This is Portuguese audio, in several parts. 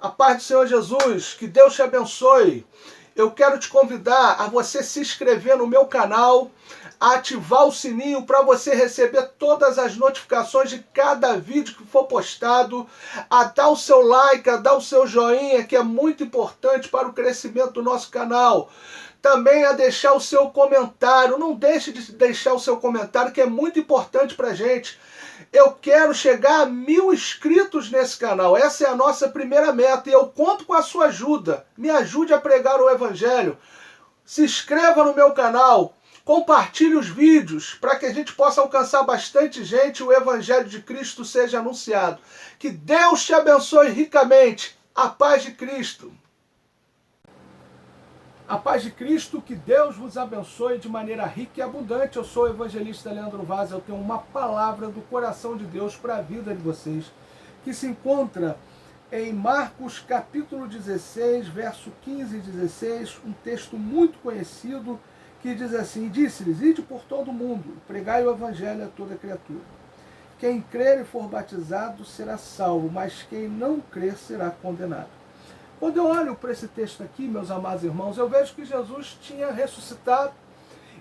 A paz do Senhor Jesus, que Deus te abençoe. Eu quero te convidar a você se inscrever no meu canal, a ativar o sininho para você receber todas as notificações de cada vídeo que for postado, a dar o seu like, a dar o seu joinha, que é muito importante para o crescimento do nosso canal. Também a deixar o seu comentário. Não deixe de deixar o seu comentário, que é muito importante para a gente. Eu quero chegar a 1000 inscritos nesse canal. Essa é a nossa primeira meta e eu conto com a sua ajuda. Me ajude a pregar o Evangelho. Se inscreva no meu canal. Compartilhe os vídeos para que a gente possa alcançar bastante gente e o Evangelho de Cristo seja anunciado. Que Deus te abençoe ricamente. A paz de Cristo. A paz de Cristo, que Deus vos abençoe de maneira rica e abundante. Eu sou o evangelista Leandro Vaz, eu tenho uma palavra do coração de Deus para a vida de vocês, que se encontra em Marcos capítulo 16, verso 15 e 16, um texto muito conhecido, que diz assim: disse-lhes, ide por todo o mundo, pregai o evangelho a toda criatura. Quem crer e for batizado será salvo, mas quem não crer será condenado. Quando eu olho para esse texto aqui, meus amados irmãos, eu vejo que Jesus tinha ressuscitado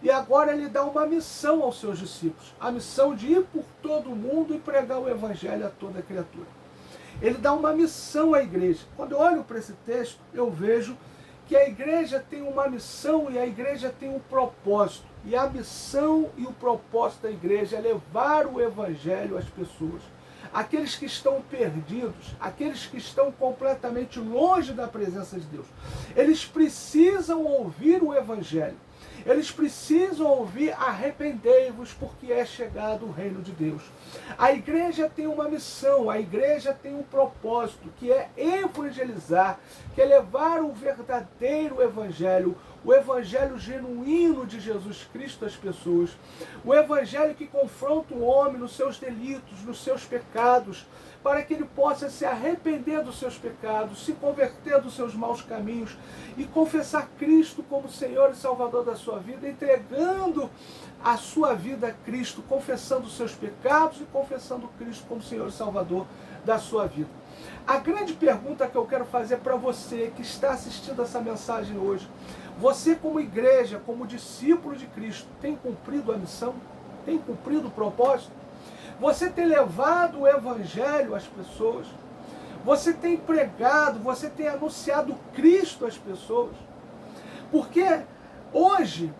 e agora ele dá uma missão aos seus discípulos. A missão de ir por todo o mundo e pregar o evangelho a toda criatura. Ele dá uma missão à igreja. Quando eu olho para esse texto, eu vejo que a igreja tem uma missão e a igreja tem um propósito. E a missão e o propósito da igreja é levar o evangelho às pessoas. Aqueles que estão perdidos, aqueles que estão completamente longe da presença de Deus, eles precisam ouvir o Evangelho, eles precisam ouvir arrependei-vos porque é chegado o reino de Deus. A igreja tem uma missão, a igreja tem um propósito, que é evangelizar, que é levar o verdadeiro Evangelho, o evangelho genuíno de Jesus Cristo às pessoas, o evangelho que confronta o homem nos seus delitos, nos seus pecados, para que ele possa se arrepender dos seus pecados, se converter dos seus maus caminhos e confessar Cristo como Senhor e Salvador da sua vida, entregando a sua vida a Cristo, confessando os seus pecados e confessando Cristo como Senhor e Salvador da sua vida. A grande pergunta que eu quero fazer para você que está assistindo essa mensagem hoje: você como igreja, como discípulo de Cristo, tem cumprido a missão? Tem cumprido o propósito? Você tem levado o evangelho às pessoas? Você tem pregado, você tem anunciado Cristo às pessoas? Porque hoje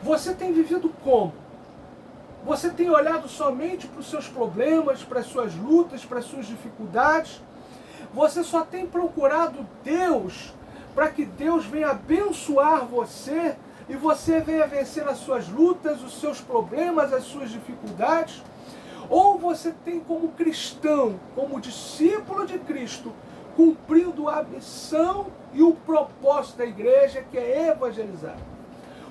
você tem vivido como? Você tem olhado somente para os seus problemas, para as suas lutas, para as suas dificuldades? Você só tem procurado Deus para que Deus venha abençoar você e você venha vencer as suas lutas, os seus problemas, as suas dificuldades? Ou você tem como cristão, como discípulo de Cristo, cumprindo a missão e o propósito da igreja, que é evangelizar?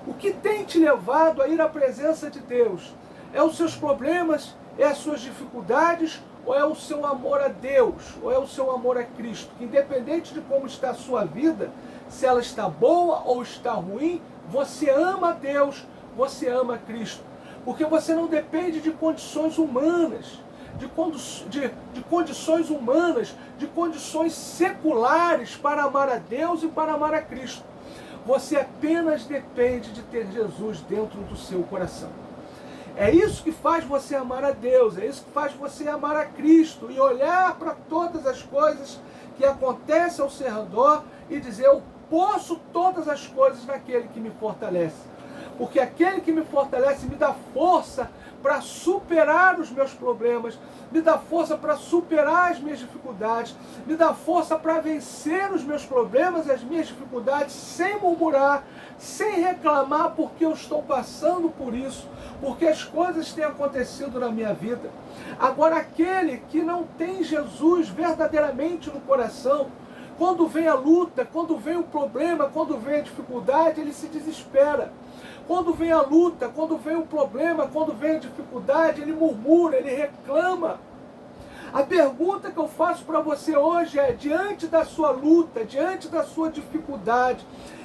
O que tem te levado a ir à presença de Deus? É os seus problemas? É as suas dificuldades? Ou é o seu amor a Deus? Ou é o seu amor a Cristo? Que independente de como está a sua vida, se ela está boa ou está ruim, você ama a Deus, você ama a Cristo. Porque você não depende de condições humanas, de condições humanas, de condições seculares para amar a Deus e para amar a Cristo. Você apenas depende de ter Jesus dentro do seu coração. É isso que faz você amar a Deus, é isso que faz você amar a Cristo e olhar para todas as coisas que acontecem ao seu redor e dizer: eu posso todas as coisas naquele que me fortalece. Porque aquele que me fortalece me dá força para superar os meus problemas, me dá força para superar as minhas dificuldades, me dá força para vencer os meus problemas e as minhas dificuldades sem murmurar, sem reclamar porque eu estou passando por isso, porque as coisas têm acontecido na minha vida. Agora, aquele que não tem Jesus verdadeiramente no coração, quando vem a luta, quando vem o problema, quando vem a dificuldade, ele se desespera. Quando vem a luta, quando vem o problema, quando vem a dificuldade, ele murmura, ele reclama. A pergunta que eu faço para você hoje é: diante da sua luta, diante da sua dificuldade,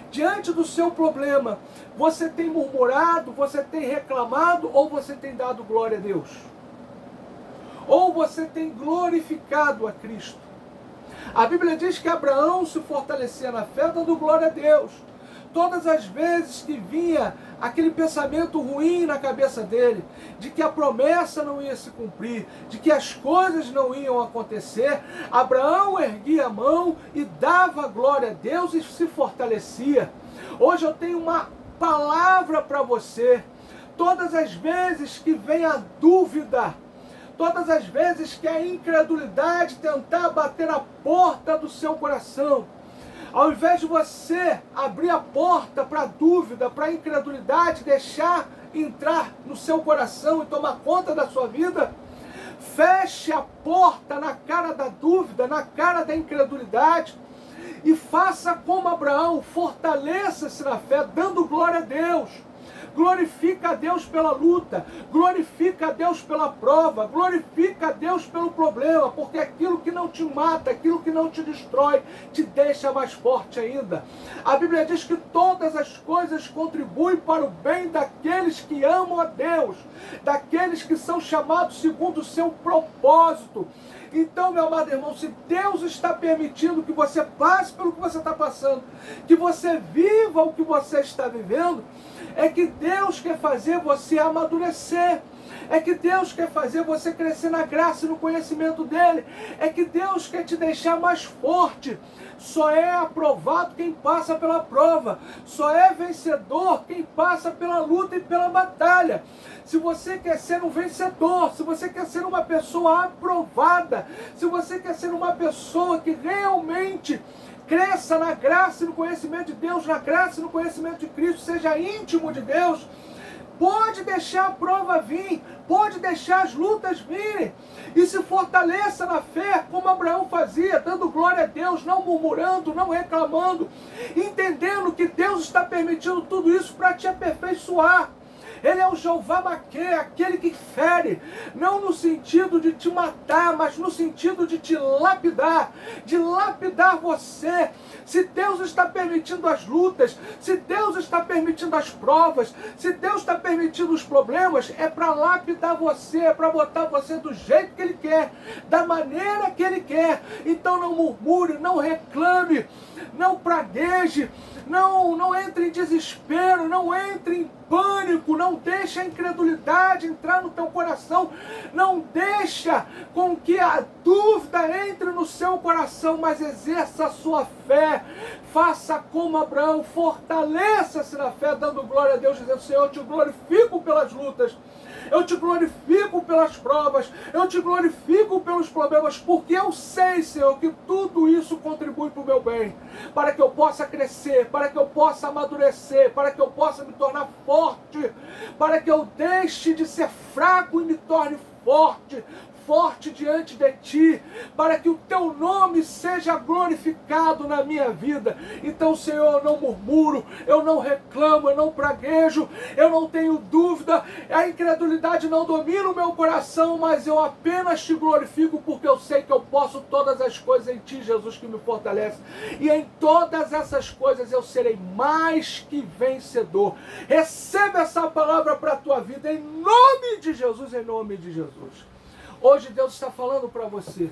diante do seu problema, você tem murmurado, você tem reclamado ou você tem dado glória a Deus? Ou você tem glorificado a Cristo? A Bíblia diz que Abraão se fortalecia na fé dando glória a Deus. Todas as vezes que vinha aquele pensamento ruim na cabeça dele, de que a promessa não ia se cumprir, de que as coisas não iam acontecer, Abraão erguia a mão e dava glória a Deus e se fortalecia. Hoje eu tenho uma palavra para você. Todas as vezes que vem a dúvida, todas as vezes que a incredulidade tentar bater a porta do seu coração, ao invés de você abrir a porta para a dúvida, para a incredulidade, deixar entrar no seu coração e tomar conta da sua vida, feche a porta na cara da dúvida, na cara da incredulidade e faça como Abraão, fortaleça-se na fé, dando glória a Deus. Glorifica a Deus pela luta, glorifica a Deus pela prova, glorifica a Deus pelo problema, porque aquilo que não te mata, aquilo que não te destrói, te deixa mais forte ainda. A Bíblia diz que todas as coisas contribuem para o bem daqueles que amam a Deus, daqueles que são chamados segundo o seu propósito. Então, meu amado irmão, se Deus está permitindo que você passe pelo que você está passando, que você viva o que você está vivendo, é que Deus quer fazer você amadurecer. É que Deus quer fazer você crescer na graça e no conhecimento dEle. É que Deus quer te deixar mais forte. Só é aprovado quem passa pela prova. Só é vencedor quem passa pela luta e pela batalha. Se você quer ser um vencedor, se você quer ser uma pessoa aprovada, se você quer ser uma pessoa que realmente cresça na graça e no conhecimento de Deus, na graça e no conhecimento de Cristo, seja íntimo de Deus, pode deixar a prova vir, pode deixar as lutas virem, e se fortaleça na fé, como Abraão fazia, dando glória a Deus, não murmurando, não reclamando, entendendo que Deus está permitindo tudo isso para te aperfeiçoar. Ele é o Jeová Maquê, aquele que fere, não no sentido de te matar, mas no sentido de te lapidar você. Se Deus está permitindo as lutas, se Deus está permitindo as provas, se Deus está permitindo os problemas, é para lapidar você, é para botar você do jeito que Ele quer, da maneira que Ele quer. Então não murmure, não reclame, não pragueje, não entre em desespero, não entre em pânico, não deixa a incredulidade entrar no teu coração, não deixa com que a dúvida entre no seu coração, mas exerça a sua fé, faça como Abraão, fortaleça-se na fé, dando glória a Deus, dizendo: Senhor, eu te glorifico pelas lutas, eu te glorifico pelas provas, eu te glorifico pelos problemas, porque eu sei, Senhor, que tudo isso contribui para o meu bem, para que eu possa crescer, para que eu possa amadurecer, para que eu possa me tornar forte, para que eu deixe de ser fraco e me torne forte diante de Ti, para que o Teu nome seja glorificado na minha vida. Então, Senhor, eu não murmuro, eu não reclamo, eu não praguejo, eu não tenho dúvida, a incredulidade não domina o meu coração, mas eu apenas Te glorifico, porque eu sei que eu posso todas as coisas em Ti, Jesus, que me fortalece, e em todas essas coisas eu serei mais que vencedor. Receba essa palavra para a tua vida, em nome de Jesus, em nome de Jesus. Hoje Deus está falando para você: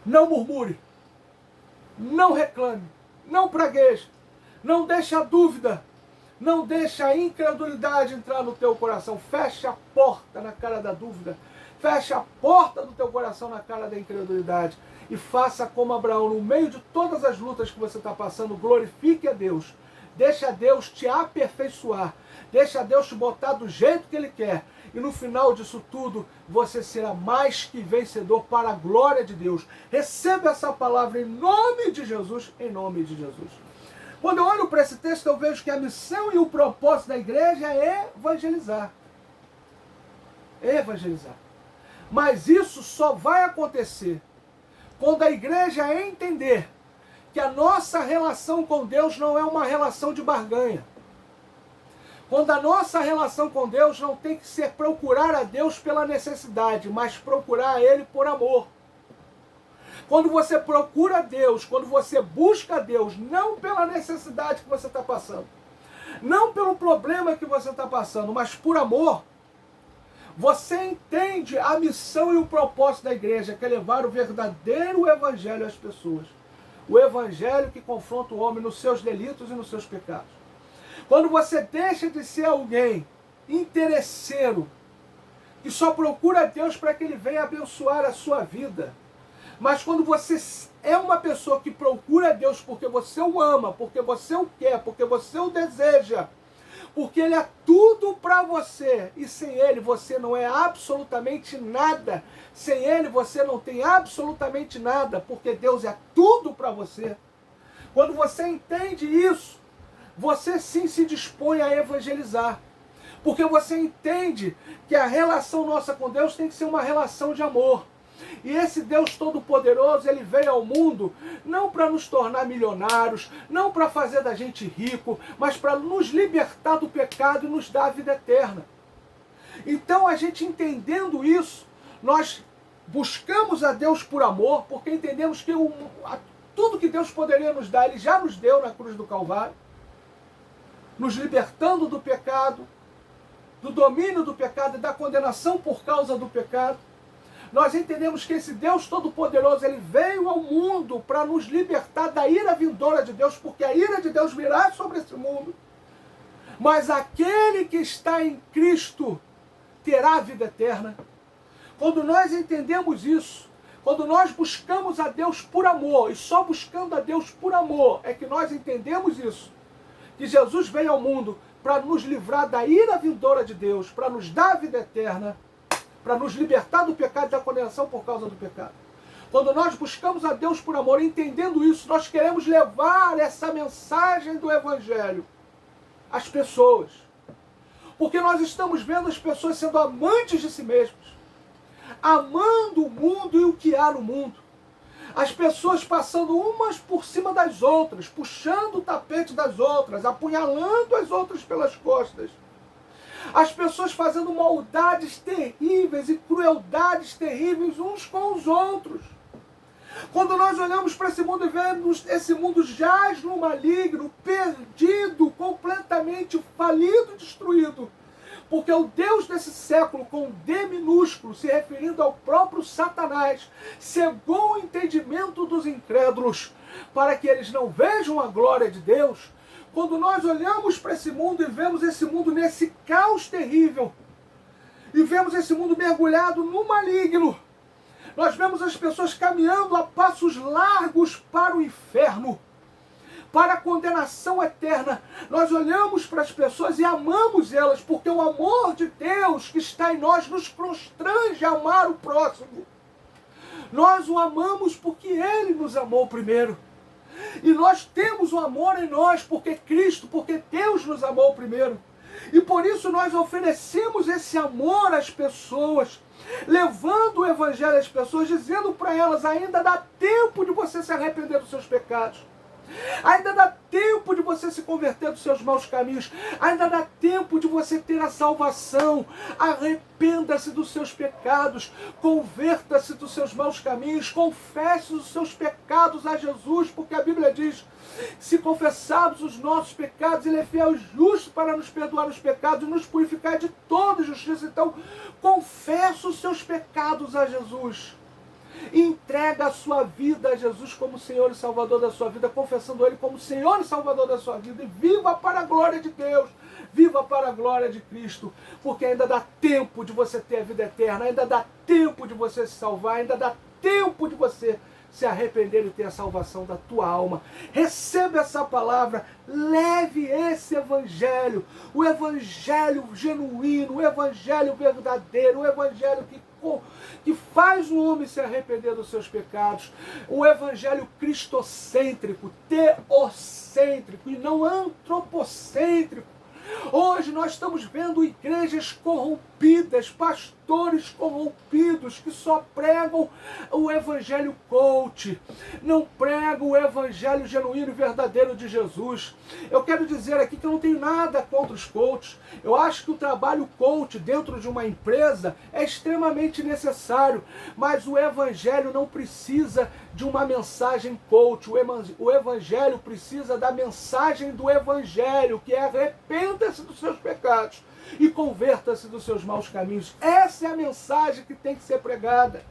não murmure, não reclame, não pragueje, não deixe a dúvida, não deixe a incredulidade entrar no teu coração. Feche a porta na cara da dúvida, feche a porta do teu coração na cara da incredulidade e faça como Abraão, no meio de todas as lutas que você está passando, glorifique a Deus. Deixa Deus te aperfeiçoar, deixa Deus te botar do jeito que Ele quer. E no final disso tudo, você será mais que vencedor para a glória de Deus. Receba essa palavra em nome de Jesus, em nome de Jesus. Quando eu olho para esse texto, eu vejo que a missão e o propósito da igreja é evangelizar. Evangelizar. Mas isso só vai acontecer quando a igreja entender que a nossa relação com Deus não é uma relação de barganha. Quando a nossa relação com Deus não tem que ser procurar a Deus pela necessidade, mas procurar a Ele por amor. Quando você procura a Deus, quando você busca a Deus, não pela necessidade que você está passando, não pelo problema que você está passando, mas por amor, Você entende a missão e o propósito da igreja, que é levar o verdadeiro evangelho às pessoas. O evangelho que confronta o homem nos seus delitos e nos seus pecados. Quando você deixa de ser alguém interesseiro, que só procura Deus para que Ele venha abençoar a sua vida, mas quando você é uma pessoa que procura Deus porque você o ama, porque você o quer, porque você o deseja, porque Ele é tudo para você, e sem Ele você não é absolutamente nada, sem Ele você não tem absolutamente nada, porque Deus é tudo para você. Quando você entende isso, você sim se dispõe a evangelizar, porque você entende que a relação nossa com Deus tem que ser uma relação de amor. E esse Deus Todo-Poderoso, Ele veio ao mundo não para nos tornar milionários, não para fazer da gente rico, mas para nos libertar do pecado e nos dar a vida eterna. Então, a gente entendendo isso, nós buscamos a Deus por amor, porque entendemos que tudo que Deus poderia nos dar, Ele já nos deu na cruz do Calvário, nos libertando do pecado, do domínio do pecado e da condenação por causa do pecado. Nós entendemos que esse Deus Todo-Poderoso, Ele veio ao mundo para nos libertar da ira vindoura de Deus, porque a ira de Deus virá sobre esse mundo. Mas aquele que está em Cristo terá a vida eterna. Quando nós entendemos isso, quando nós buscamos a Deus por amor, e só buscando a Deus por amor é que nós entendemos isso, que Jesus veio ao mundo para nos livrar da ira vindoura de Deus, para nos dar a vida eterna, para nos libertar do pecado e da condenação por causa do pecado. Quando nós buscamos a Deus por amor, entendendo isso, nós queremos levar essa mensagem do Evangelho às pessoas. Porque nós estamos vendo as pessoas sendo amantes de si mesmas, amando o mundo e o que há no mundo. As pessoas passando umas por cima das outras, puxando o tapete das outras, apunhalando as outras pelas costas. As pessoas fazendo maldades terríveis e crueldades terríveis uns com os outros. Quando nós olhamos para esse mundo e vemos esse mundo jaz no maligno, perdido, completamente falido, destruído. Porque o Deus desse século, com D minúsculo, se referindo ao próprio Satanás, cegou o entendimento dos incrédulos, para que eles não vejam a glória de Deus. Quando nós olhamos para esse mundo e vemos esse mundo nesse caos terrível, e vemos esse mundo mergulhado no maligno, nós vemos as pessoas caminhando a passos largos para o inferno, para a condenação eterna. Nós olhamos para as pessoas e amamos elas, porque o amor de Deus que está em nós nos constrange a amar o próximo. Nós o amamos porque Ele nos amou primeiro. E nós temos o amor em nós porque Cristo, porque Deus nos amou primeiro. E por isso nós oferecemos esse amor às pessoas, levando o Evangelho às pessoas, dizendo para elas: ainda dá tempo de você se arrepender dos seus pecados. Ainda dá tempo de você se converter dos seus maus caminhos. Ainda dá tempo de você ter a salvação. Arrependa-se dos seus pecados. Converta-se dos seus maus caminhos. Confesse os seus pecados a Jesus, porque a Bíblia diz: se confessarmos os nossos pecados, Ele é fiel e justo para nos perdoar os pecados e nos purificar de toda justiça. Então, confessa os seus pecados a Jesus. Entrega a sua vida a Jesus como Senhor e Salvador da sua vida, confessando Ele como Senhor e Salvador da sua vida, e viva para a glória de Deus, viva para a glória de Cristo, porque ainda dá tempo de você ter a vida eterna, ainda dá tempo de você se salvar, ainda dá tempo de você se arrepender e ter a salvação da tua alma. Receba essa palavra, leve esse evangelho, o evangelho genuíno, o evangelho verdadeiro, o evangelho que faz o homem se arrepender dos seus pecados, o evangelho cristocêntrico, teocêntrico e não antropocêntrico. Hoje nós estamos vendo igrejas corrompidas, pastores corrompidos que só pregam o evangelho coach, não pregam o evangelho genuíno e verdadeiro de Jesus. Eu quero dizer aqui que eu não tenho nada contra os coaches. Eu acho que o trabalho coach dentro de uma empresa é extremamente necessário, mas o evangelho não precisa de uma mensagem coach. O evangelho precisa da mensagem do evangelho, que é: arrependa-se dos seus pecados. e converta-se dos seus maus caminhos. Essa é a mensagem que tem que ser pregada.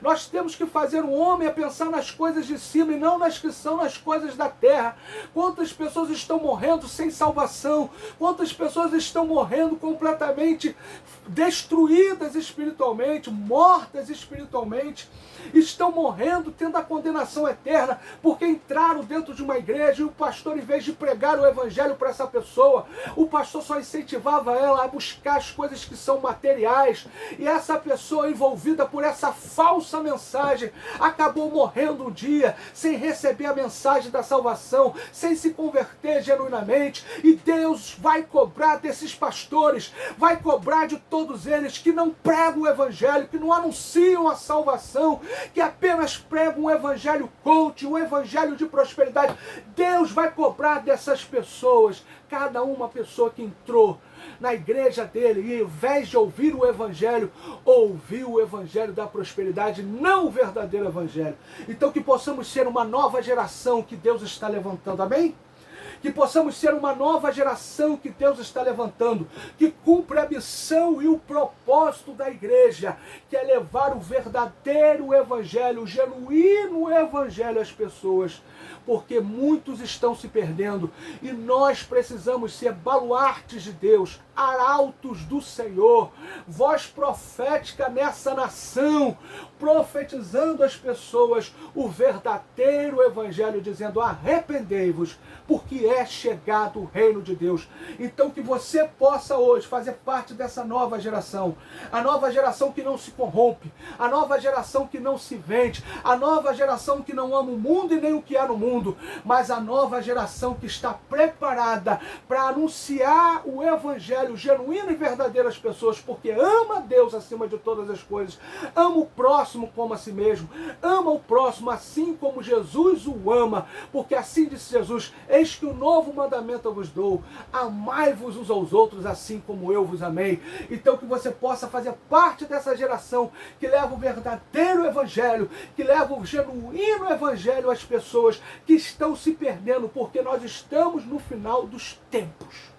Nós temos que fazer o homem a pensar nas coisas de cima e não nas que são nas coisas da terra. Quantas pessoas estão morrendo sem salvação? Quantas pessoas estão morrendo completamente destruídas espiritualmente, mortas espiritualmente? Estão morrendo tendo a condenação eterna porque entraram dentro de uma igreja e o pastor, em vez de pregar o evangelho para essa pessoa, o pastor só incentivava ela a buscar as coisas que são materiais, e essa pessoa, envolvida por essa falsa mensagem, acabou morrendo um dia sem receber a mensagem da salvação, sem se converter genuinamente. E Deus vai cobrar desses pastores, vai cobrar de todos eles que não pregam o evangelho, que não anunciam a salvação, que apenas pregam um evangelho coach, um evangelho de prosperidade. Deus vai cobrar dessas pessoas, cada uma pessoa que entrou na igreja dele e, ao invés de ouvir o evangelho, ouviu o evangelho da prosperidade, não o verdadeiro evangelho. Então que possamos ser uma nova geração que Deus está levantando, amém? Que possamos ser uma nova geração que Deus está levantando, que cumpre a missão e o propósito da igreja, que é levar o verdadeiro evangelho, o genuíno evangelho às pessoas, porque muitos estão se perdendo e nós precisamos ser baluartes de Deus, arautos do Senhor, voz profética nessa nação, profetizando às pessoas o verdadeiro evangelho, dizendo: arrependei-vos, porque é chegado o reino de Deus. Então que você possa hoje fazer parte dessa nova geração, a nova geração que não se corrompe, a nova geração que não se vende, a nova geração que não ama o mundo e nem o que há no mundo, mas a nova geração que está preparada para anunciar o evangelho genuíno e verdadeiro às pessoas, porque ama Deus acima de todas as coisas, ama o próximo como a si mesmo, ama o próximo assim como Jesus o ama, porque assim disse Jesus: eis que um novo mandamento eu vos dou, amai-vos uns aos outros assim como eu vos amei. Então que você possa fazer parte dessa geração que leva o verdadeiro evangelho, que leva o genuíno evangelho às pessoas que estão se perdendo, porque nós estamos no final dos tempos.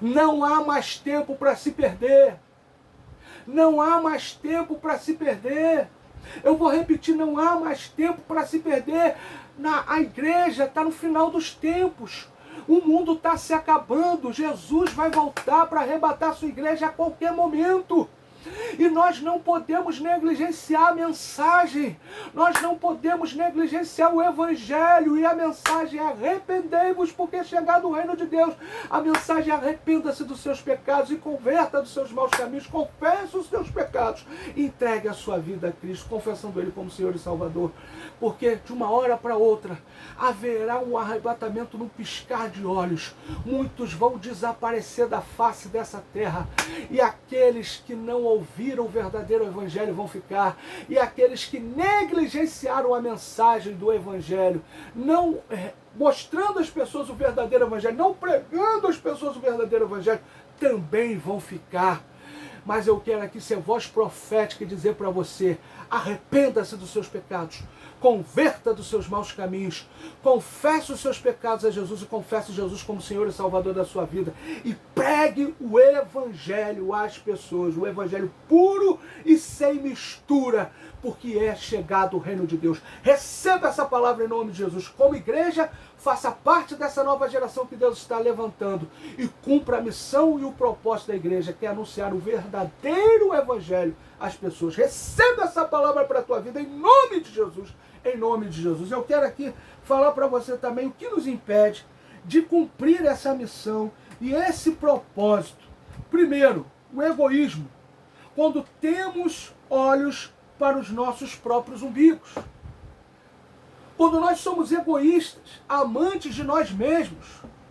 Não há mais tempo para se perder. Não há mais tempo para se perder. Eu vou repetir, não há mais tempo para se perder. A igreja está no final dos tempos. O mundo está se acabando. Jesus vai voltar para arrebatar sua igreja a qualquer momento. E nós não podemos negligenciar a mensagem, nós não podemos negligenciar o evangelho, e a mensagem é: arrependei-vos, porque é chegado o reino de Deus. A mensagem é: arrependa-se dos seus pecados e converta dos seus maus caminhos, confesse os seus pecados, entregue a sua vida a Cristo, confessando Ele como Senhor e Salvador, porque de uma hora para outra haverá um arrebatamento num piscar de olhos. Muitos vão desaparecer da face dessa terra, e aqueles que não ouviram o verdadeiro evangelho vão ficar, e aqueles que negligenciaram a mensagem do evangelho, não mostrando às pessoas o verdadeiro evangelho, não pregando às pessoas o verdadeiro evangelho, também vão ficar. Mas eu quero aqui ser voz profética e dizer para você: arrependa-se dos seus pecados, converta dos seus maus caminhos, confesse os seus pecados a Jesus e confesse Jesus como Senhor e Salvador da sua vida, e pregue o evangelho às pessoas, o evangelho puro e sem mistura, porque é chegado o reino de Deus. Receba essa palavra em nome de Jesus. Como igreja, faça parte dessa nova geração que Deus está levantando e cumpra a missão e o propósito da igreja, que é anunciar o verdadeiro evangelho às pessoas. Receba essa palavra para a tua vida em nome de Jesus. Em nome de Jesus. Eu quero aqui falar para você também o que nos impede de cumprir essa missão e esse propósito. Primeiro, o egoísmo. Quando temos olhos para os nossos próprios umbigos. Quando nós somos egoístas, amantes de nós mesmos,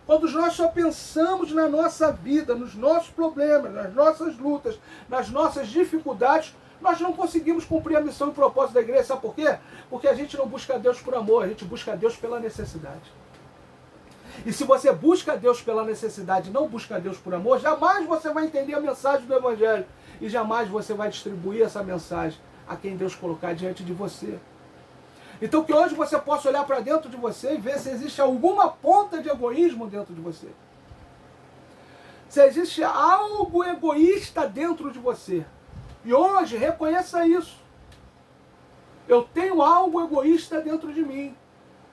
quando nós só pensamos na nossa vida, nos nossos problemas, nas nossas lutas, nas nossas dificuldades, nós não conseguimos cumprir a missão e o propósito da igreja. Sabe por quê? Porque a gente não busca Deus por amor, a gente busca Deus pela necessidade. E se você busca Deus pela necessidade e não busca Deus por amor, jamais você vai entender a mensagem do evangelho e jamais você vai distribuir essa mensagem a quem Deus colocar diante de você. Então que hoje você possa olhar para dentro de você e ver se existe alguma ponta de egoísmo dentro de você. Se existe algo egoísta dentro de você, e hoje reconheça isso. Eu tenho algo egoísta dentro de mim.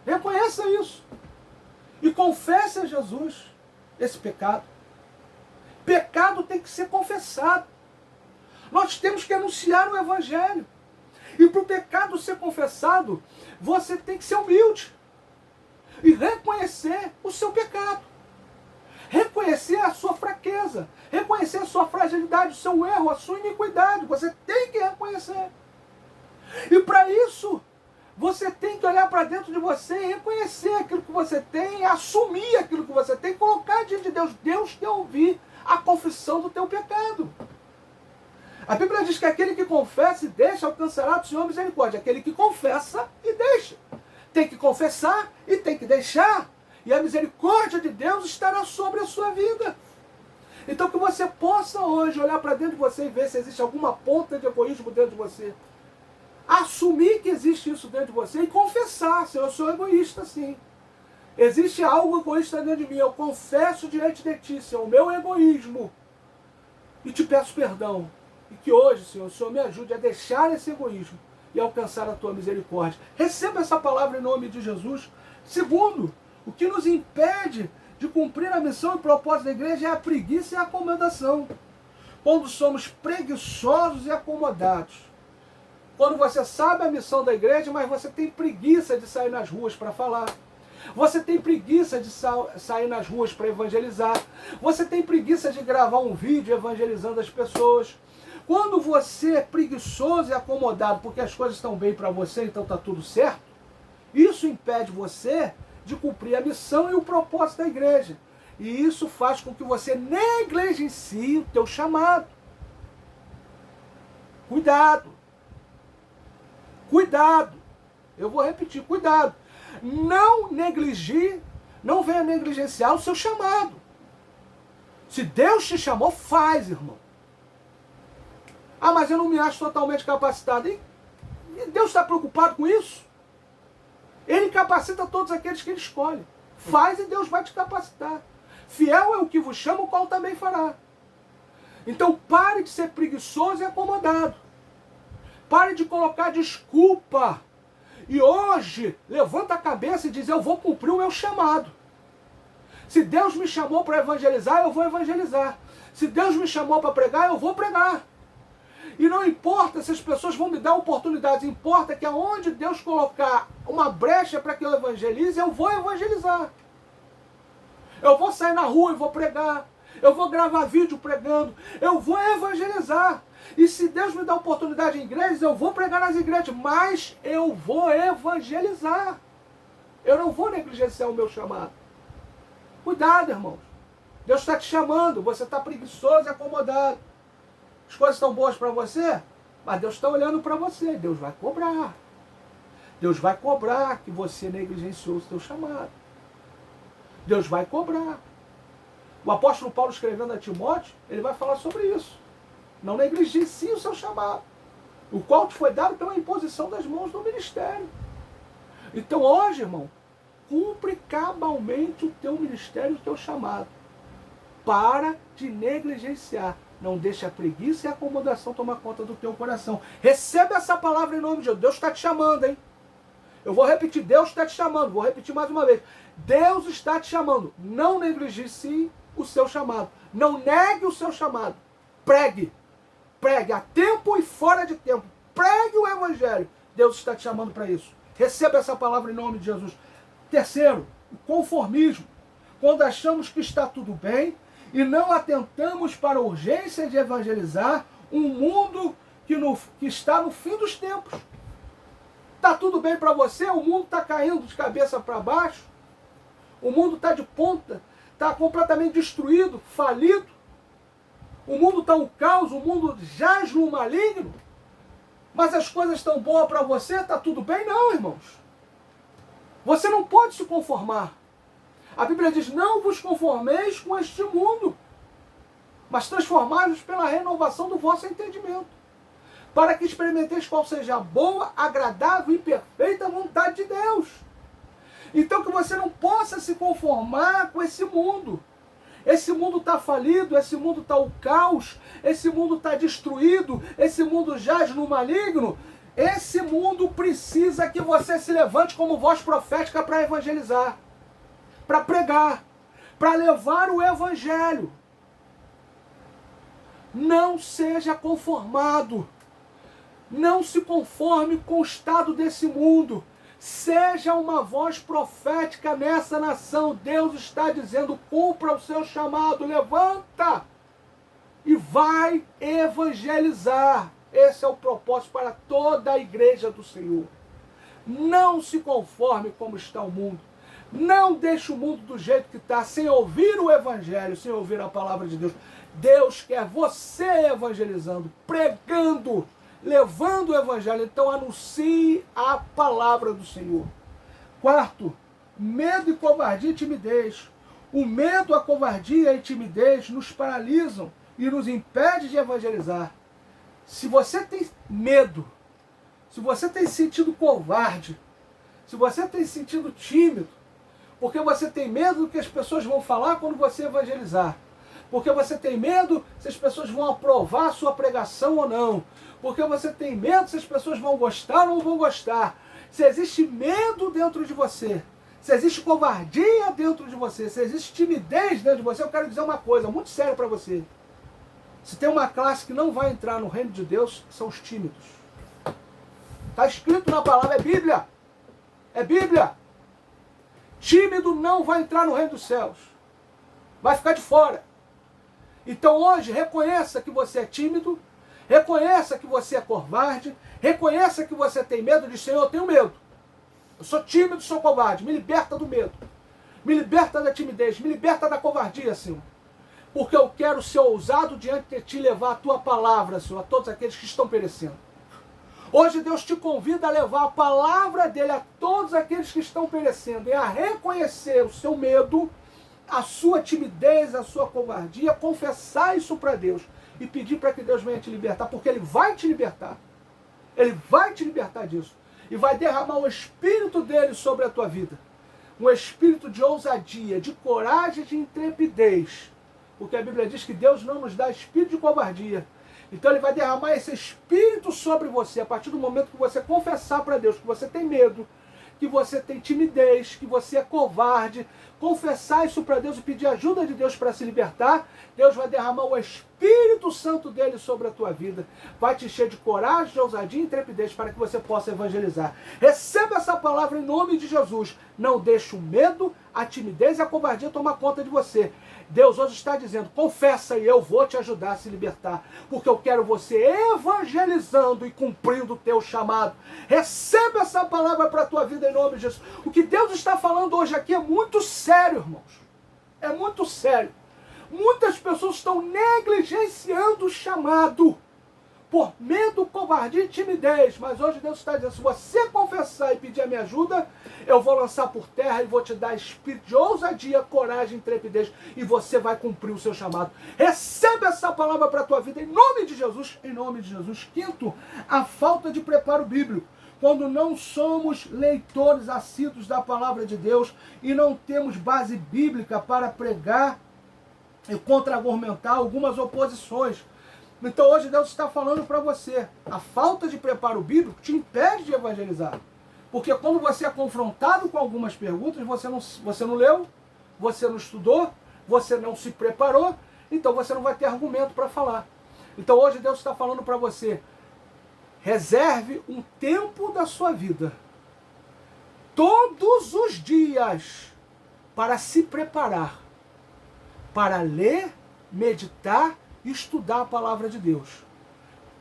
Reconheça isso. E confesse a Jesus esse pecado. Pecado tem que ser confessado. Nós temos que anunciar o Evangelho. E para o pecado ser confessado, você tem que ser humilde. E reconhecer o seu pecado. Reconhecer a sua fraqueza. Reconhecer a sua fragilidade, o seu erro, a sua iniquidade. Você tem que reconhecer. E para isso, você tem que olhar para dentro de você e reconhecer aquilo que você tem, assumir aquilo que você tem, colocar diante de Deus. Deus quer ouvir a confissão do teu pecado. A Bíblia diz que aquele que confessa e deixa alcançará do Senhor misericórdia. Aquele que confessa e deixa. Tem que confessar e tem que deixar. E a misericórdia de Deus estará sobre a sua vida. Então que você possa hoje olhar para dentro de você e ver se existe alguma ponta de egoísmo dentro de você. Assumir que existe isso dentro de você e confessar, se eu sou egoísta, sim. Existe algo egoísta dentro de mim, eu confesso diante de ti, Senhor, o meu egoísmo. E te peço perdão. E que hoje, Senhor, o Senhor me ajude a deixar esse egoísmo e alcançar a tua misericórdia. Receba essa palavra em nome de Jesus. Segundo, o que nos impede de cumprir a missão e propósito da igreja é a preguiça e a acomodação. Quando somos preguiçosos e acomodados. Quando você sabe a missão da igreja, mas você tem preguiça de sair nas ruas para falar. Você tem preguiça de sair nas ruas para evangelizar. Você tem preguiça de gravar um vídeo evangelizando as pessoas. Quando você é preguiçoso e acomodado porque as coisas estão bem para você, então está tudo certo, isso impede você de cumprir a missão e o propósito da igreja. E isso faz com que você negligencie o teu chamado. Cuidado. Cuidado, eu vou repetir, cuidado. Não negligie, não venha negligenciar o seu chamado. Se Deus te chamou, faz, irmão. Ah, mas eu não me acho totalmente capacitado. E Deus está preocupado com isso? Ele capacita todos aqueles que Ele escolhe. Faz e Deus vai te capacitar. Fiel é o que vos chama, o qual também fará. Então pare de ser preguiçoso e acomodado. Pare de colocar desculpa. E hoje, levanta a cabeça e diz, eu vou cumprir o meu chamado. Se Deus me chamou para evangelizar, eu vou evangelizar. Se Deus me chamou para pregar, eu vou pregar. E não importa se as pessoas vão me dar oportunidades, importa que aonde Deus colocar uma brecha para que eu evangelize, eu vou evangelizar. Eu vou sair na rua e vou pregar. Eu vou gravar vídeo pregando. Eu vou evangelizar. E se Deus me dá oportunidade em igrejas, eu vou pregar nas igrejas, mas eu vou evangelizar. Eu não vou negligenciar o meu chamado. Cuidado, irmãos. Deus está te chamando, você está preguiçoso e acomodado. As coisas estão boas para você, mas Deus está olhando para você. Deus vai cobrar. Deus vai cobrar que você negligenciou o seu chamado. Deus vai cobrar. O apóstolo Paulo, escrevendo a Timóteo, ele vai falar sobre isso. Não negligencie o seu chamado, o qual te foi dado pela imposição das mãos do ministério. Então hoje, irmão, cumpre cabalmente o teu ministério, o teu chamado. Para de negligenciar. Não deixe a preguiça e a acomodação tomar conta do teu coração. Recebe essa palavra em nome de Deus. Deus está te chamando, hein? Eu vou repetir, Deus está te chamando. Vou repetir mais uma vez. Deus está te chamando. Não negligencie o seu chamado. Não negue o seu chamado. Pregue. Pregue a tempo e fora de tempo. Pregue o evangelho. Deus está te chamando para isso. Receba essa palavra em nome de Jesus. Terceiro, o conformismo. Quando achamos que está tudo bem e não atentamos para a urgência de evangelizar um mundo que está no fim dos tempos. Está tudo bem para você? O mundo está caindo de cabeça para baixo. O mundo está de ponta. Está completamente destruído, falido. O mundo está um caos, o mundo jaz no maligno. Mas as coisas estão boas para você? Está tudo bem? Não, irmãos. Você não pode se conformar. A Bíblia diz, não vos conformeis com este mundo, mas transformai-vos pela renovação do vosso entendimento, para que experimenteis qual seja a boa, agradável e perfeita vontade de Deus. Então que você não possa se conformar com esse mundo. Esse mundo está falido, esse mundo está o caos, esse mundo está destruído, esse mundo jaz no maligno. Esse mundo precisa que você se levante como voz profética para evangelizar, para pregar, para levar o evangelho. Não seja conformado. Não se conforme com o estado desse mundo. Seja uma voz profética nessa nação. Deus está dizendo, cumpra o seu chamado, levanta e vai evangelizar. Esse é o propósito para toda a igreja do Senhor. Não se conforme como está o mundo. Não deixe o mundo do jeito que está, sem ouvir o evangelho, sem ouvir a palavra de Deus. Deus quer você evangelizando, pregando, levando o evangelho. Então anuncie a palavra do Senhor. Quarto, medo e covardia e timidez. O medo, a covardia e a timidez nos paralisam e nos impede de evangelizar. Se você tem medo, se você tem sentido covarde, se você tem sentido tímido, porque você tem medo do que as pessoas vão falar quando você evangelizar, porque você tem medo se as pessoas vão aprovar a sua pregação ou não, porque você tem medo se as pessoas vão gostar ou não vão gostar. Se existe medo dentro de você, se existe covardia dentro de você, se existe timidez dentro de você, eu quero dizer uma coisa muito séria para você. Se tem uma classe que não vai entrar no reino de Deus, são os tímidos. Está escrito na palavra, é Bíblia. É Bíblia. Tímido não vai entrar no reino dos céus. Vai ficar de fora. Então hoje, reconheça que você é tímido, reconheça que você é covarde, reconheça que você tem medo, diz, Senhor, eu tenho medo. Eu sou tímido, sou covarde. Me liberta do medo. Me liberta da timidez. Me liberta da covardia, Senhor. Porque eu quero ser ousado diante de ti, levar a tua palavra, Senhor, a todos aqueles que estão perecendo. Hoje Deus te convida a levar a palavra dele a todos aqueles que estão perecendo e a reconhecer o seu medo, a sua timidez, a sua covardia, confessar isso para Deus e pedir para que Deus venha te libertar, porque Ele vai te libertar. Ele vai te libertar disso. E vai derramar o Espírito dele sobre a tua vida. Um espírito de ousadia, de coragem, de intrepidez. Porque a Bíblia diz que Deus não nos dá espírito de covardia. Então Ele vai derramar esse espírito sobre você a partir do momento que você confessar para Deus que você tem medo, que você tem timidez, que você é covarde. Confessar isso para Deus e pedir ajuda de Deus para se libertar. Deus vai derramar o Espírito Santo dele sobre a tua vida. Vai te encher de coragem, de ousadia e intrepidez para que você possa evangelizar. Receba essa palavra em nome de Jesus. Não deixe o medo, a timidez e a covardia tomar conta de você. Deus hoje está dizendo, confessa e eu vou te ajudar a se libertar, porque eu quero você evangelizando e cumprindo o teu chamado. Receba essa palavra para a tua vida em nome de Jesus. O que Deus está falando hoje aqui é muito sério, irmãos. É muito sério. Muitas pessoas estão negligenciando o chamado por medo, covardia e timidez. Mas hoje Deus está dizendo, se você confessar e pedir a minha ajuda, eu vou lançar por terra e vou te dar espírito de ousadia, coragem, intrepidez, e você vai cumprir o seu chamado. Receba essa palavra para a tua vida em nome de Jesus, em nome de Jesus. Quinto, a falta de preparo bíblico. Quando não somos leitores assíduos da palavra de Deus e não temos base bíblica para pregar e contra-argumentar algumas oposições. Então hoje Deus está falando para você, a falta de preparo bíblico te impede de evangelizar. Porque quando você é confrontado com algumas perguntas, você não leu, você não estudou, você não se preparou, então você não vai ter argumento para falar. Então hoje Deus está falando para você, reserve um tempo da sua vida, todos os dias, para se preparar, para ler, meditar e estudar a palavra de Deus.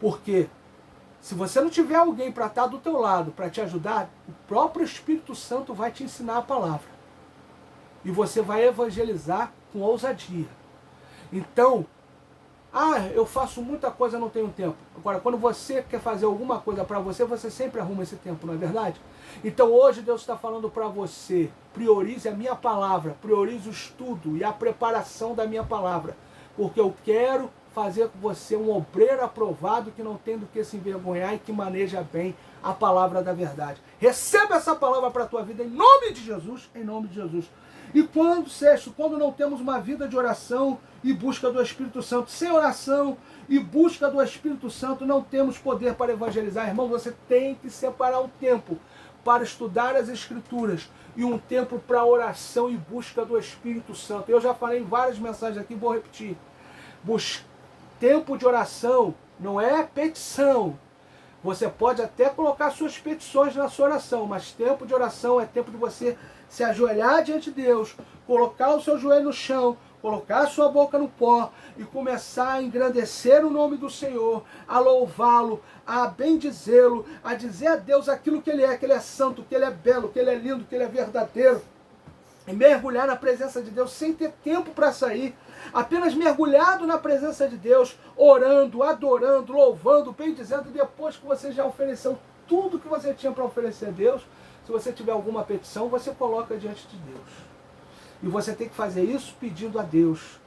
Porque se você não tiver alguém para estar do teu lado, para te ajudar, o próprio Espírito Santo vai te ensinar a palavra. E você vai evangelizar com ousadia. Então, eu faço muita coisa, não tenho tempo. Agora, quando você quer fazer alguma coisa para você, você sempre arruma esse tempo, não é verdade? Então hoje Deus está falando para você, priorize a minha palavra, priorize o estudo e a preparação da minha palavra. Porque eu quero fazer com você um obreiro aprovado que não tem do que se envergonhar e que maneja bem a palavra da verdade. Receba essa palavra para a tua vida em nome de Jesus, em nome de Jesus. E sexto, quando não temos uma vida de oração e busca do Espírito Santo, sem oração e busca do Espírito Santo, não temos poder para evangelizar. Irmão, você tem que separar um tempo para estudar as Escrituras e um tempo para oração e busca do Espírito Santo. Eu já falei em várias mensagens aqui, vou repetir. Tempo de oração não é petição. Você pode até colocar suas petições na sua oração, mas tempo de oração é tempo de você se ajoelhar diante de Deus, colocar o seu joelho no chão, colocar a sua boca no pó e começar a engrandecer o nome do Senhor, a louvá-lo, a bendizê-lo, a dizer a Deus aquilo que Ele é santo, que Ele é belo, que Ele é lindo, que Ele é verdadeiro. E mergulhar na presença de Deus sem ter tempo para sair, apenas mergulhado na presença de Deus, orando, adorando, louvando, bendizendo, e depois que você já ofereceu tudo que você tinha para oferecer a Deus, se você tiver alguma petição, você coloca diante de Deus. E você tem que fazer isso pedindo a Deus: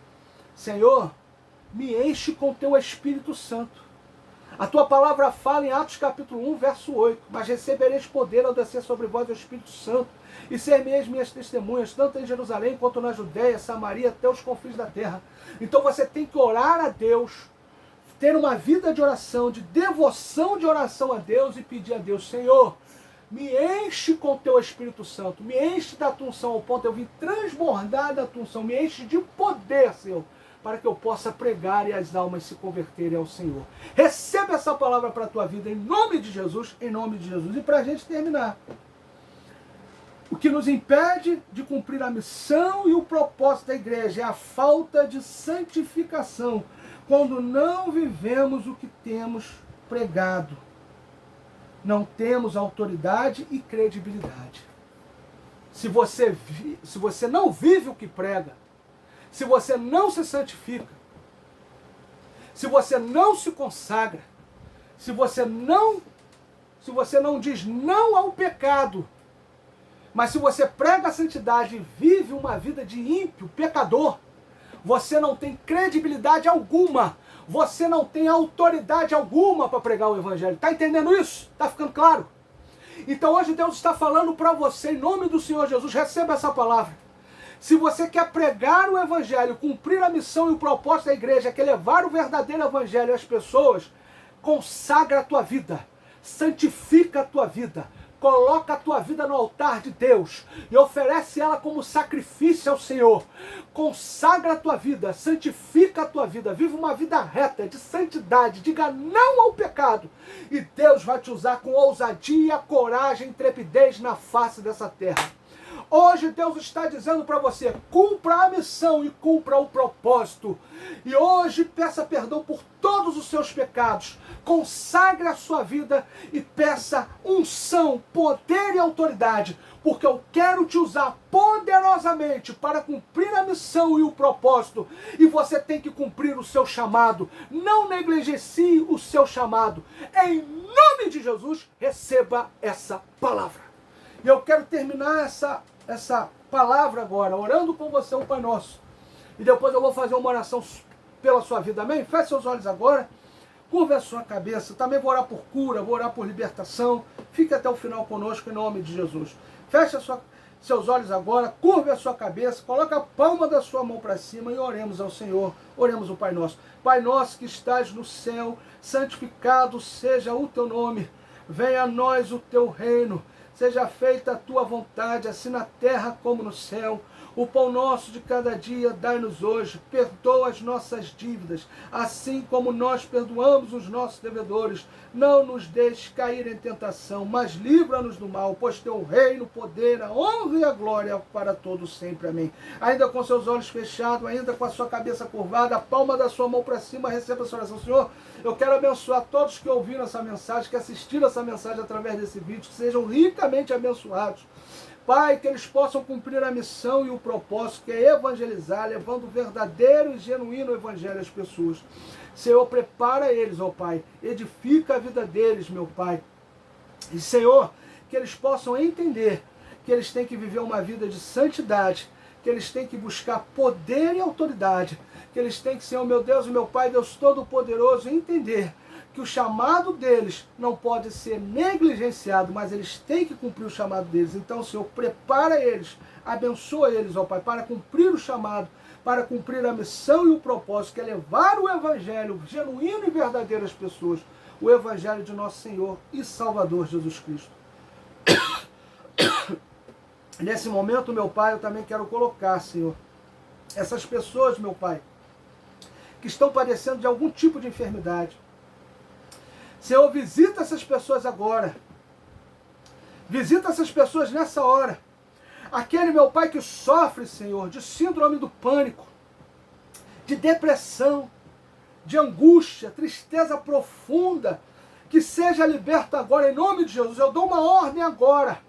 Senhor, me enche com teu Espírito Santo. A tua palavra fala em Atos capítulo 1, verso 8, mas recebereis poder ao descer sobre vós o Espírito Santo, e ser-me-eis minhas testemunhas, tanto em Jerusalém quanto na Judéia, Samaria, até os confins da terra. Então você tem que orar a Deus, ter uma vida de oração, de devoção de oração a Deus e pedir a Deus: Senhor, me enche com teu Espírito Santo, me enche da tua unção ao ponto de eu vir transbordar da tua unção, me enche de poder, Senhor, para que eu possa pregar e as almas se converterem ao Senhor. Receba essa palavra para a tua vida em nome de Jesus, em nome de Jesus. E para a gente terminar, o que nos impede de cumprir a missão e o propósito da igreja é a falta de santificação, quando não vivemos o que temos pregado. Não temos autoridade e credibilidade. Se você não vive o que prega, se você não se santifica, se você não se consagra, se você não diz não ao pecado, mas se você prega a santidade e vive uma vida de ímpio, pecador, você não tem credibilidade alguma, você não tem autoridade alguma para pregar o Evangelho. Está entendendo isso? Está ficando claro? Então hoje Deus está falando para você, em nome do Senhor Jesus, receba essa palavra. Se você quer pregar o Evangelho, cumprir a missão e o propósito da igreja, que é levar o verdadeiro Evangelho às pessoas, consagra a tua vida, santifica a tua vida, coloca a tua vida no altar de Deus e oferece ela como sacrifício ao Senhor. Consagra a tua vida, santifica a tua vida, vive uma vida reta, de santidade, diga não ao pecado. E Deus vai te usar com ousadia, coragem, intrepidez na face dessa terra. Hoje Deus está dizendo para você: cumpra a missão e cumpra o propósito. E hoje peça perdão por todos os seus pecados. Consagre a sua vida e peça unção, poder e autoridade. Porque eu quero te usar poderosamente para cumprir a missão e o propósito. E você tem que cumprir o seu chamado. Não negligencie o seu chamado. Em nome de Jesus, receba essa palavra. E eu quero terminar essa palavra agora, orando com você o Pai Nosso. E depois eu vou fazer uma oração pela sua vida, amém? Feche seus olhos agora, curva a sua cabeça. Também vou orar por cura, vou orar por libertação. Fique até o final conosco, em nome de Jesus. Feche seus olhos agora, curva a sua cabeça, coloque a palma da sua mão para cima e oremos ao Senhor. Oremos o Pai Nosso. Pai Nosso que estás no céu, santificado seja o teu nome. Venha a nós o teu reino. Seja feita a tua vontade, assim na terra como no céu. O pão nosso de cada dia dai-nos hoje. Perdoa as nossas dívidas, assim como nós perdoamos os nossos devedores. Não nos deixes cair em tentação, mas livra-nos do mal, pois teu reino, o poder, a honra e a glória para todos sempre. Amém. Ainda com seus olhos fechados, ainda com a sua cabeça curvada, a palma da sua mão para cima, receba a sua oração. Senhor, eu quero abençoar todos que ouviram essa mensagem, que assistiram essa mensagem através desse vídeo, que sejam ricamente abençoados. Pai, que eles possam cumprir a missão e o propósito, que é evangelizar, levando o verdadeiro e genuíno evangelho às pessoas. Senhor, prepara eles, ó Pai, edifica a vida deles, meu Pai. E, Senhor, que eles possam entender que eles têm que viver uma vida de santidade, que eles têm que buscar poder e autoridade, que eles têm que, Senhor, meu Deus e meu Pai, Deus Todo-Poderoso, entender que que o chamado deles não pode ser negligenciado, mas eles têm que cumprir o chamado deles. Então, Senhor, prepara eles, abençoa eles, ó Pai, para cumprir o chamado, para cumprir a missão e o propósito, que é levar o evangelho genuíno e verdadeiro às pessoas, o evangelho de nosso Senhor e Salvador Jesus Cristo. Nesse momento, meu Pai, eu também quero colocar, Senhor, essas pessoas, meu Pai, que estão padecendo de algum tipo de enfermidade. Senhor, visita essas pessoas agora. Visita essas pessoas nessa hora. Aquele, meu Pai, que sofre, Senhor, de síndrome do pânico, de depressão, de angústia, tristeza profunda, que seja liberto agora, em nome de Jesus. Eu dou uma ordem agora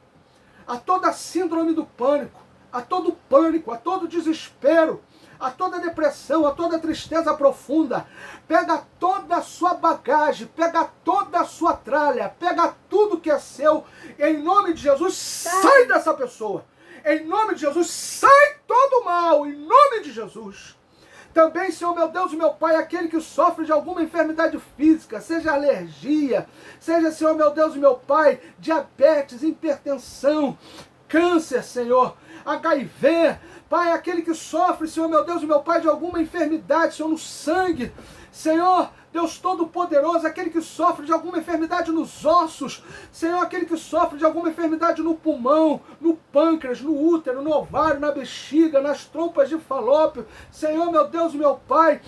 a toda síndrome do pânico, a todo pânico, a todo desespero, a toda depressão, a toda tristeza profunda. Pega toda a sua bagagem, pega toda a sua tralha, pega tudo que é seu, em nome de Jesus, sai dessa pessoa. Em nome de Jesus, sai todo o mal, em nome de Jesus. Também, Senhor, meu Deus e meu Pai, aquele que sofre de alguma enfermidade física, seja alergia, seja, Senhor, meu Deus e meu Pai, diabetes, hipertensão, câncer, Senhor, HIV, Pai, aquele que sofre, Senhor, meu Deus e meu Pai, de alguma enfermidade, Senhor, no sangue, Senhor, Deus Todo-Poderoso, aquele que sofre de alguma enfermidade nos ossos, Senhor, aquele que sofre de alguma enfermidade no pulmão, no pâncreas, no útero, no ovário, na bexiga, nas trompas de falópio, Senhor, meu Deus e meu Pai,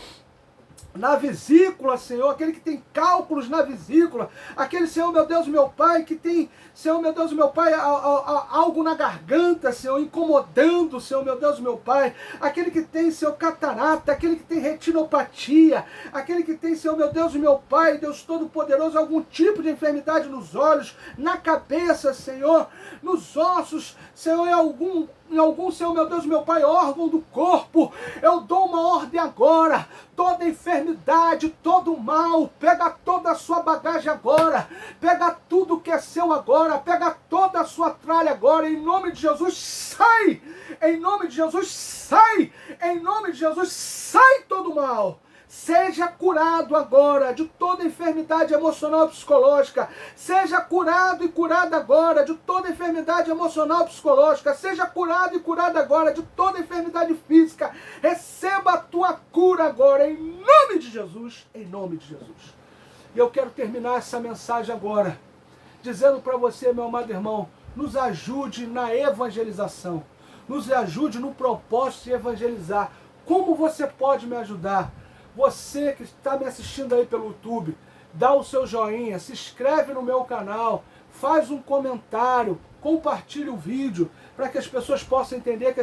na vesícula, Senhor, aquele que tem cálculos na vesícula, aquele, Senhor, meu Deus, meu Pai, que tem, Senhor, meu Deus, meu Pai, algo na garganta, Senhor, incomodando, Senhor, meu Deus, meu Pai, aquele que tem, Senhor, catarata, aquele que tem retinopatia, aquele que tem, Senhor, meu Deus, meu Pai, Deus Todo-Poderoso, algum tipo de enfermidade nos olhos, na cabeça, Senhor, nos ossos, Senhor, em algum, Senhor, meu Deus, meu Pai, órgão do corpo, eu dou uma ordem agora, toda enfermidade, todo mal, pega toda a sua bagagem agora, pega tudo que é seu agora, pega toda a sua tralha agora, em nome de Jesus, sai! Em nome de Jesus, sai! Em nome de Jesus, sai todo mal! Seja curado agora de toda enfermidade emocional e psicológica. Seja curado e curado agora de toda enfermidade emocional e psicológica. Seja curado e curado agora de toda enfermidade física. Receba a tua cura agora, em nome de Jesus. Em nome de Jesus. E eu quero terminar essa mensagem agora, dizendo para você, meu amado irmão, nos ajude na evangelização. Nos ajude no propósito de evangelizar. Como você pode me ajudar? Você que está me assistindo aí pelo YouTube, dá o seu joinha, se inscreve no meu canal, faz um comentário, compartilhe o vídeo, para que as pessoas possam entender,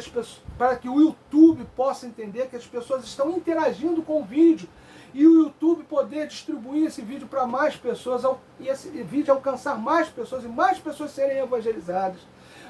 para que o YouTube possa entender que as pessoas estão interagindo com o vídeo, e o YouTube poder distribuir esse vídeo para mais pessoas, e esse vídeo alcançar mais pessoas, e mais pessoas serem evangelizadas.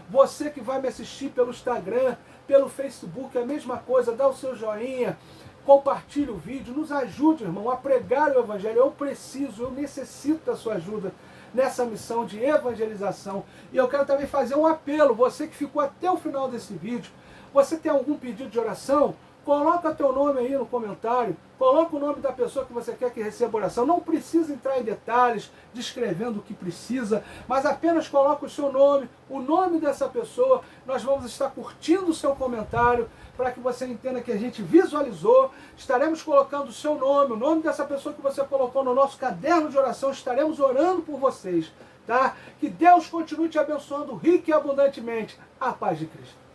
Você que vai me assistir pelo Instagram, pelo Facebook, é a mesma coisa, dá o seu joinha, compartilhe o vídeo, nos ajude, irmão, a pregar o Evangelho. Eu necessito da sua ajuda nessa missão de evangelização. E eu quero também fazer um apelo, você que ficou até o final desse vídeo, você tem algum pedido de oração? Coloca teu nome aí no comentário, coloca o nome da pessoa que você quer que receba oração. Não precisa entrar em detalhes, descrevendo o que precisa, mas apenas coloca o seu nome, o nome dessa pessoa. Nós vamos estar curtindo o seu comentário, para que você entenda que a gente visualizou. Estaremos colocando o seu nome, o nome dessa pessoa que você colocou no nosso caderno de oração. Estaremos orando por vocês, tá? Que Deus continue te abençoando rico e abundantemente. A paz de Cristo.